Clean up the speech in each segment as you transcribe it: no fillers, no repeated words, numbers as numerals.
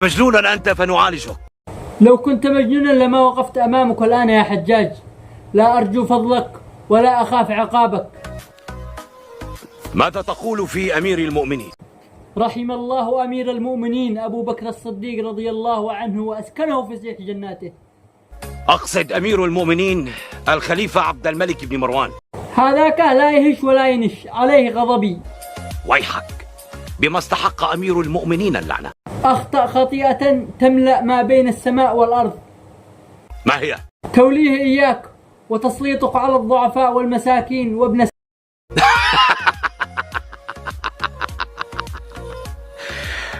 مجنونا أنت فنعالجك. لو كنت مجنونا لما وقفت أمامك الآن يا حجاج. لا أرجو فضلك ولا أخاف عقابك. ماذا تقول في أمير المؤمنين؟ رحم الله أمير المؤمنين أبو بكر الصديق رضي الله عنه وأسكنه في فسيح جناته. أقصد أمير المؤمنين الخليفة عبد الملك بن مروان. هذاك لا يهش ولا ينش، عليه غضبي. ويحك، بما استحق أمير المؤمنين اللعنة. أخطأ خطيئة تملأ ما بين السماء والأرض. ما هي؟ توليه إياك وتسليطك على الضعفاء والمساكين وابن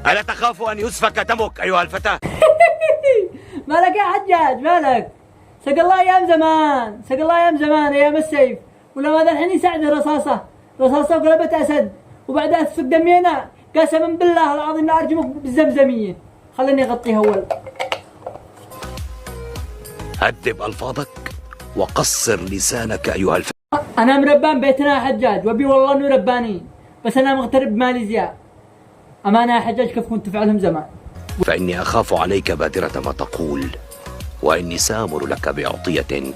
ألا تخاف أن يسفك دمك أيها الفتى؟ مالك يا حجاج مالك؟ سق الله أيام زمان، سق الله أيام زمان أيام السيف، ولا ماذا الحين يساعد رصاصة وقلبت أسد وبعدها تسفك دمينا. قسما بالله العظيم لا أرجمك بالزمزمية. خليني أغطيها أول. هدب ألفاظك وقصر لسانك أيها الفتى. أنا مربان بيتنا يا حجاج، وأبي والله إنه رباني، بس أنا مغترب بماليزيا. أمانة يا حجاج كيف كنت تفعلهم زمان. فإني أخاف عليك بادرة ما تقول، وإني سآمر لك بأعطية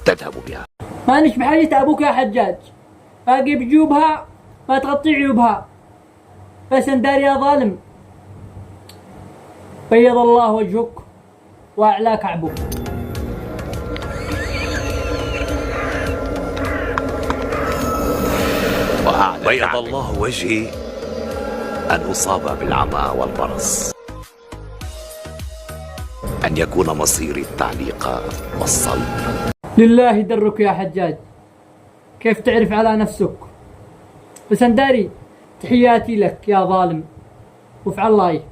تذهب بها. مانيش بحاجة أبوك يا حجاج، باقي بجيوبها ما تغطي عيوبها. بس اندار يا ظالم، بيض الله وجهك وأعلى كعبك. بيض الله وجهي أن أصاب بالعمى والبرص، أن يكون مصيري التعليق والصلب. لله درك يا حجاج، كيف تعرف على نفسك. بس انداري تحياتي لك يا ظالم، وفعل الله.